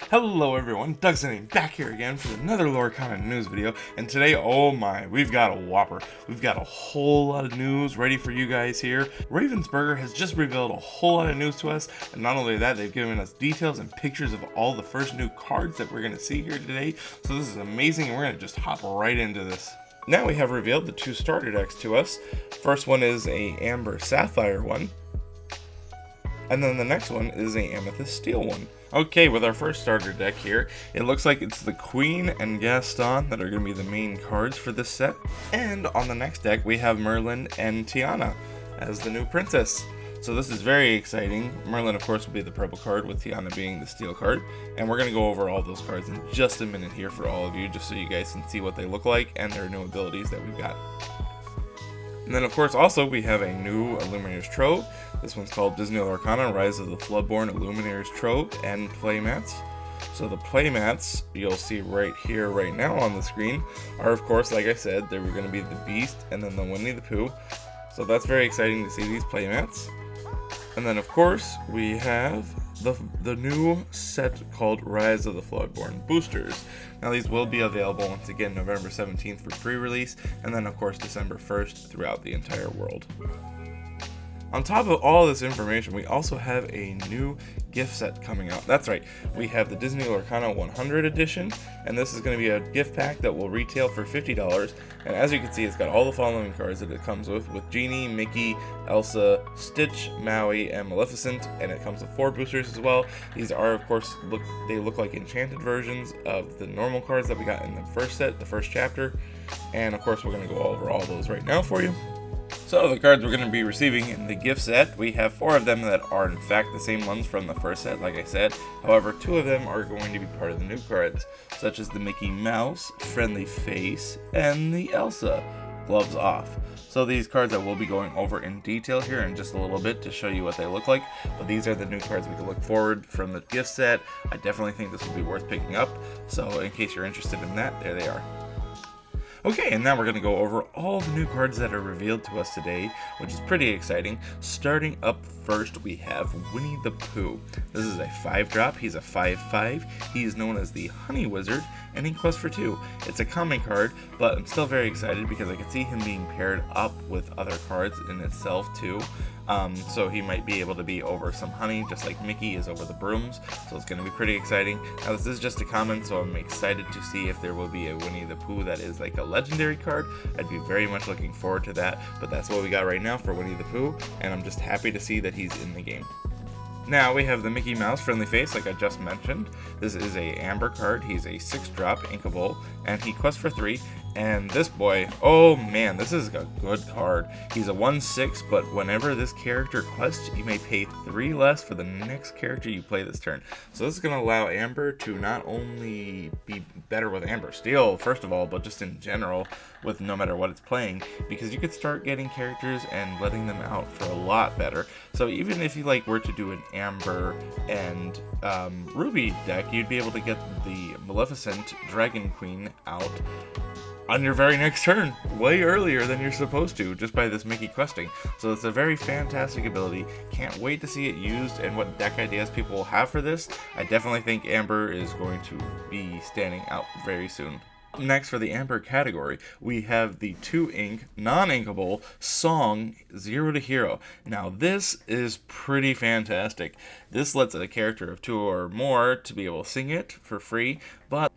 Hello everyone, Dougson back here again for another Lorcana news video, and today, oh my, we've got a whopper. We've got a whole lot of news ready for you guys here. Ravensburger has just revealed a whole lot of news to us, and not only that, they've given us details and pictures of all the first new cards that we're going to see here today, so this is amazing, and we're going to just hop right into this. Now we have revealed the two starter decks to us. First one is a Amber Sapphire one, and then the next one is a Amethyst Steel one. Okay, with our first starter deck here, it looks like it's the Queen and Gaston that are going to be the main cards for this set. And on the next deck, we have Merlin and Tiana as the new princess. So this is very exciting. Merlin, of course, will be the purple card, with Tiana being the steel card. And we're going to go over all those cards in just a minute here for all of you, just so you guys can see what they look like and their new abilities that we've got. And then, of course, also we have a new Illuminator's Trove. This one's called Disney Lorcana Rise of the Floodborn Illuminator's Trove and playmats. So the playmats you'll see right here, right now on the screen, are, of course, like I said, they were going to be the Beast and then the Winnie the Pooh. So that's very exciting to see these playmats. And then, of course, we have the new set called Rise of the Floodborn Boosters. Now these will be available once again November 17th for pre-release, and then of course December 1st throughout the entire world. On top of all this information, we also have a new gift set coming out. That's right, we have the Disney Lorcana 100 edition, and this is going to be a gift pack that will retail for $50. And as you can see, it's got all the following cards that it comes with Genie, Mickey, Elsa, Stitch, Maui, and Maleficent, and it comes with 4 boosters as well. These are, of course, they look like enchanted versions of the normal cards that we got in the first set, the first chapter, and of course we're going to go over all those right now for you. So the cards we're going to be receiving in the gift set, we have 4 of them that are in fact the same ones from the first set, like I said. However, 2 of them are going to be part of the new cards, such as the Mickey Mouse, Friendly Face, and the Elsa, Gloves Off. So these cards I will be going over in detail here in just a little bit to show you what they look like, but these are the new cards we can look forward from the gift set. I definitely think this will be worth picking up, so in case you're interested in that, there they are. Okay, and now we're going to go over all the new cards that are revealed to us today, which is pretty exciting. Starting up first, we have Winnie the Pooh. This is a 5-drop. He's a 5/5. He is known as the Honey Wizard, and he quests for 2. It's a common card, but I'm still very excited because I can see him being paired up with other cards in itself too. So he might be able to be over some honey, just like Mickey is over the brooms, so it's going to be pretty exciting. Now this is just a common, so I'm excited to see if there will be a Winnie the Pooh that is like a legendary card. I'd be very much looking forward to that, but that's what we got right now for Winnie the Pooh, and I'm just happy to see that he's in the game. Now we have the Mickey Mouse Friendly Face, like I just mentioned. This is a Amber card. He's a 6-drop Inkable, and he quests for 3. And this boy, oh man, this is a good card. He's a 1/6, but whenever this character quests, you may pay 3 less for the next character you play this turn. So this is going to allow Amber to not only be better with Amber Steel, first of all, but just in general, with no matter what it's playing, because you could start getting characters and letting them out for a lot better. So even if you were to do an Amber and Ruby deck, you'd be able to get the Maleficent Dragon Queen out on your very next turn, way earlier than you're supposed to, just by this Mickey questing. So it's a very fantastic ability. Can't wait to see it used and what deck ideas people will have for this. I definitely think Amber is going to be standing out very soon. Next, for the Amber category, we have the 2-ink, non-inkable Song Zero to Hero. Now this is pretty fantastic. This lets a character of 2 or more to be able to sing it for free, but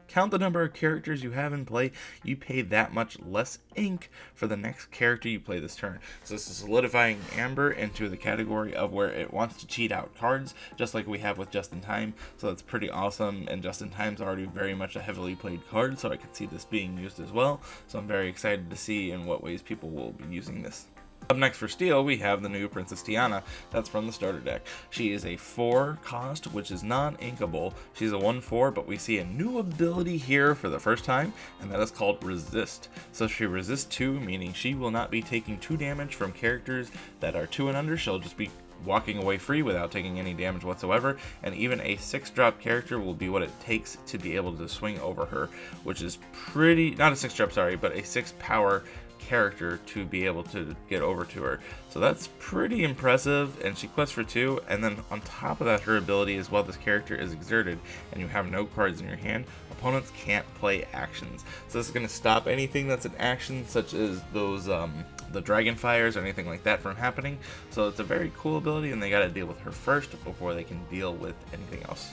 count the number of characters you have in play, you pay that much less ink for the next character you play this turn. So this is solidifying Amber into the category of where it wants to cheat out cards, just like we have with Just in Time. So that's pretty awesome, and Just in Time's already very much a heavily played card, so I could see this being used as well. So I'm very excited to see in what ways people will be using this. Up next for Steel, we have the new Princess Tiana. That's from the starter deck. She is a 4 cost, which is non-inkable. She's a 1/4, but we see a new ability here for the first time, and that is called Resist. So she resists 2, meaning she will not be taking 2 damage from characters that are 2 and under. She'll just be walking away free without taking any damage whatsoever, and even a 6-drop character will be what it takes to be able to swing over her, which is pretty, not a 6-drop, sorry, but a 6 power character to be able to get over to her. So that's pretty impressive, and she quests for 2, and then on top of that, her ability is while this character is exerted and you have no cards in your hand, opponents can't play actions. So this is going to stop anything that's an action, such as those the dragon fires or anything like that from happening. So it's a very cool ability, and they got to deal with her first before they can deal with anything else.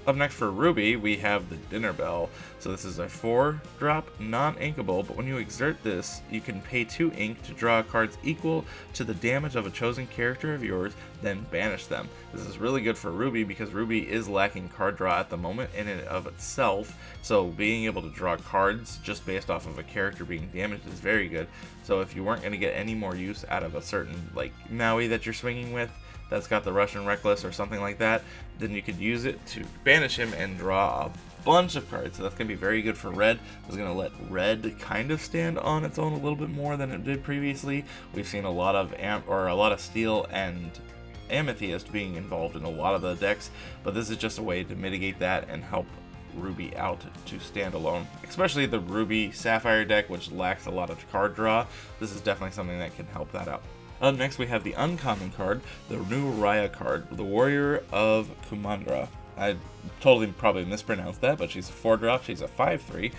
Up next for Ruby, we have the Dinner Bell. So this is a 4-drop non-inkable, but when you exert this, you can pay 2 ink to draw cards equal to the damage of a chosen character of yours, then banish them. This is really good for Ruby because Ruby is lacking card draw at the moment in and of itself, so being able to draw cards just based off of a character being damaged is very good. So if you weren't going to get any more use out of a certain like Maui that you're swinging with, that's got the Russian Reckless or something like that, then you could use it to banish him and draw a bunch of cards. So that's going to be very good for red. It's going to let red kind of stand on its own a little bit more than it did previously. We've seen a lot of steel and amethyst being involved in a lot of the decks, but this is just a way to mitigate that and help Ruby out to stand alone, especially the Ruby Sapphire deck, which lacks a lot of card draw. This is definitely something that can help that out. Up next, we have the uncommon card, the new Raya card, the Warrior of Kumandra. I totally probably mispronounced that, but she's a 4-drop, she's a 5/3,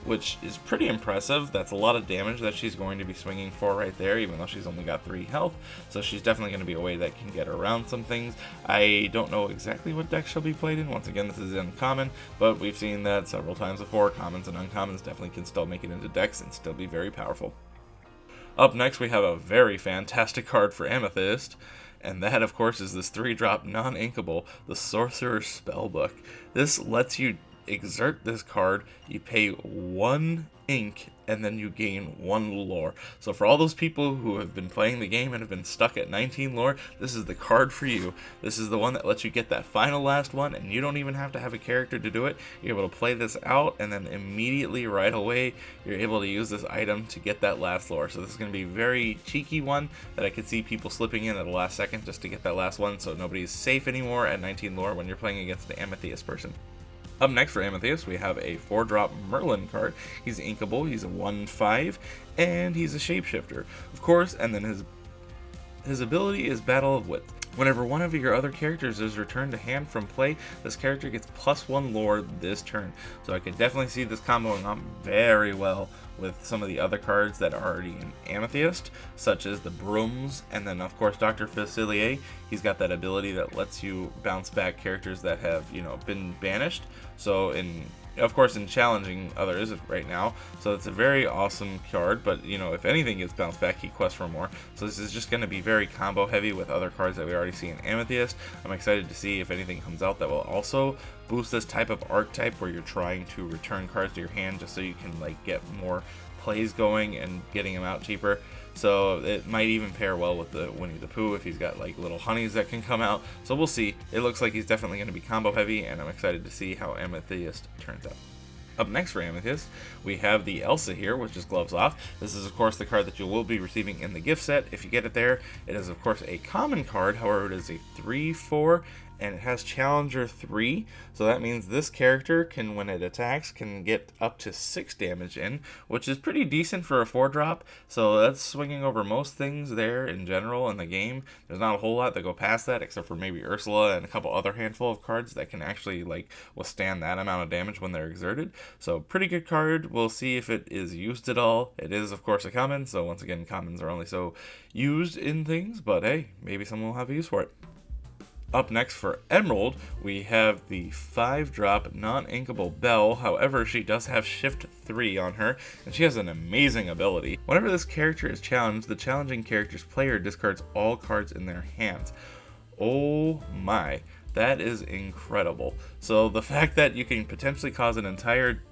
which is pretty impressive. That's a lot of damage that she's going to be swinging for right there, even though she's only got 3 health, so she's definitely going to be a way that can get around some things. I don't know exactly what deck she'll be played in. Once again, this is uncommon, but we've seen that several times before. Commons and uncommons definitely can still make it into decks and still be very powerful. Up next, we have a very fantastic card for Amethyst, and that, of course, is this 3-drop non-inkable, the Sorcerer's Spellbook. This lets you exert this card, you pay 1 ink, and then you gain 1 lore. So for all those people who have been playing the game and have been stuck at 19 lore, this is the card for you. This is the one that lets you get that final last one, and you don't even have to have a character to do it. You're able to play this out, and then immediately, right away, you're able to use this item to get that last lore. So this is going to be a very cheeky one that I could see people slipping in at the last second just to get that last one, so nobody's safe anymore at 19 lore when you're playing against the Amethyst person. Up next for Amethyst, we have a 4-drop Merlin card. He's inkable, he's a 1/5, and he's a shapeshifter, of course, and then his ability is Battle of Wits. Whenever one of your other characters is returned to hand from play, this character gets +1 lore this turn. So I could definitely see this comboing on very well with some of the other cards that are already in Amethyst, such as the Brooms, and then of course Dr. Facilier. He's got that ability that lets you bounce back characters that have, been banished. So of course in challenging others right now, so it's a very awesome card, but if anything gets bounced back, he quests for more. So this is just going to be very combo heavy with other cards that we already see in Amethyst. I'm excited to see if anything comes out that will also boost this type of archetype where you're trying to return cards to your hand just so you can get more plays going and getting them out cheaper. So it might even pair well with the Winnie the Pooh if he's got little honeys that can come out. So we'll see. It looks like he's definitely going to be combo heavy, and I'm excited to see how Amethyst turns out. Up next for Amethyst, we have the Elsa here, which is Gloves Off. This is, of course, the card that you will be receiving in the gift set if you get it there. It is, of course, a common card. However, it is a 3/4, and it has Challenger 3. So that means this character can, when it attacks, can get up to 6 damage in, which is pretty decent for a 4-drop. So that's swinging over most things there in general in the game. There's not a whole lot that go past that, except for maybe Ursula and a couple other handful of cards that can actually withstand that amount of damage when they're exerted. So pretty good card. We'll see if it is used at all. It is, of course, a common. So once again, commons are only so used in things, but hey, maybe someone will have a use for it. Up next for Emerald, we have the 5-drop non-inkable Belle. However, she does have Shift 3 on her, and she has an amazing ability. Whenever this character is challenged, the challenging character's player discards all cards in their hands. Oh my, that is incredible. So the fact that you can potentially cause an entire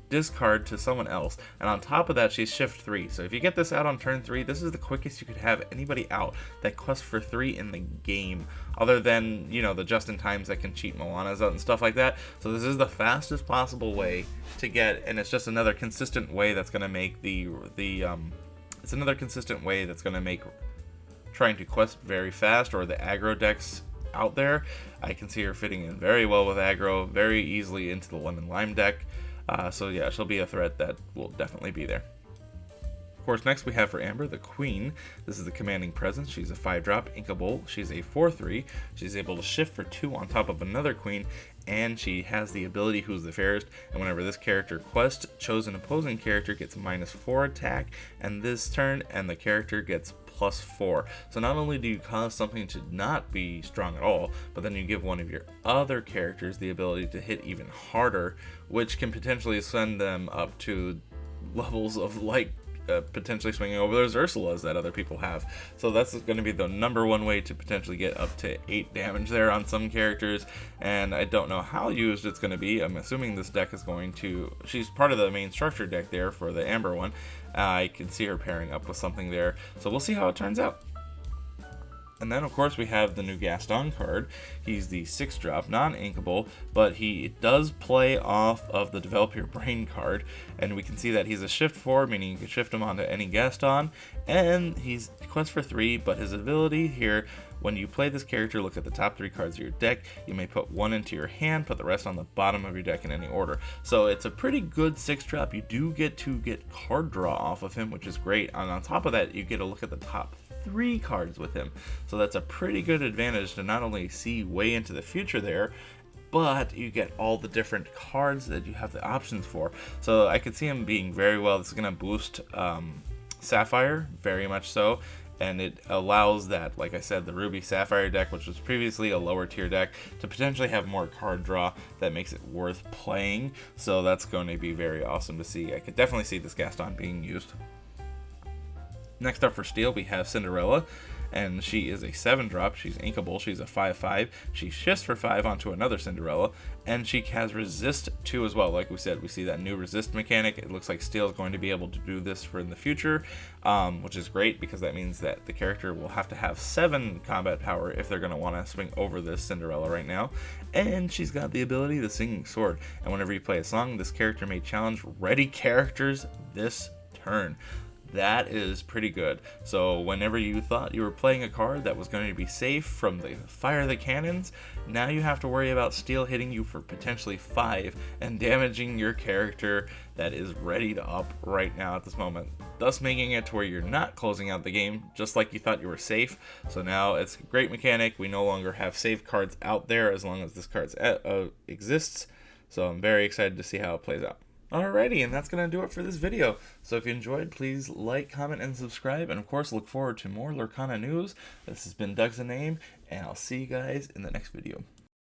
discard to someone else, and on top of that, she's Shift 3. So if you get this out on turn 3, this is the quickest you could have anybody out that quests for 3 in the game, other than the just-in-times that can cheat Moanas out and stuff like that. So this is the fastest possible way to get, and it's just another consistent way that's going to make it's another consistent way that's going to make trying to quest very fast, or the aggro decks out there. I can see her fitting in very well with aggro, very easily into the Lemon Lime deck. So yeah, she'll be a threat that will definitely be there. Of course, next we have for Amber, the Queen. This is the Commanding Presence. She's a 5-drop inkable. She's a 4/3. She's able to shift for 2 on top of another Queen, and she has the ability Who's the Fairest, and whenever this character quests, chosen opposing character gets -4 attack, and this turn, and the character gets +4. So not only do you cause something to not be strong at all, but then you give one of your other characters the ability to hit even harder, which can potentially send them up to levels of like potentially swinging over those Ursulas that other people have. So that's going to be the #1 way to potentially get up to 8 damage there on some characters, and I don't know how used it's going to be. I'm assuming this deck is going to, she's part of the main structure deck there for the Amber one. I can see her pairing up with something there, so we'll see how it turns out. And then, of course, we have the new Gaston card. He's the 6-drop, non-inkable, but he does play off of the Develop Your Brain card. And we can see that he's a shift 4, meaning you can shift him onto any Gaston. And he's quest for 3, but his ability here, when you play this character, look at the top 3 cards of your deck. You may put 1 into your hand, put the rest on the bottom of your deck in any order. So it's a pretty good 6-drop. You do get to get card draw off of him, which is great. And on top of that, you get to look at the top 3 cards with him. So that's a pretty good advantage to not only see way into the future there, but you get all the different cards that you have the options for. So I could see him being very well. This is going to boost Sapphire, very much so. And it allows that, like I said, the Ruby Sapphire deck, which was previously a lower tier deck, to potentially have more card draw that makes it worth playing. So that's going to be very awesome to see. I could definitely see this Gaston being used. Next up for Steel, we have Cinderella, and she is a 7-drop. She's inkable. She's a 5/5. She shifts for 5 onto another Cinderella, and she has resist 2 as well. Like we said, we see that new resist mechanic. It looks like Steel is going to be able to do this for in the future, which is great because that means that the character will have to have 7 combat power if they're going to want to swing over this Cinderella right now. And she's got the ability, the Singing Sword. And whenever you play a song, this character may challenge ready characters this turn. That is pretty good. So whenever you thought you were playing a card that was going to be safe from the fire of the cannons, now you have to worry about Steel hitting you for potentially 5 and damaging your character that is ready to up right now at this moment, thus making it to where you're not closing out the game just like you thought you were safe. So now it's a great mechanic. We no longer have safe cards out there as long as this card exists. So I'm very excited to see how it plays out. Alrighty, and that's going to do it for this video. So if you enjoyed, please like, comment, and subscribe. And of course, look forward to more Lorcana news. This has been Doug's Name, and I'll see you guys in the next video.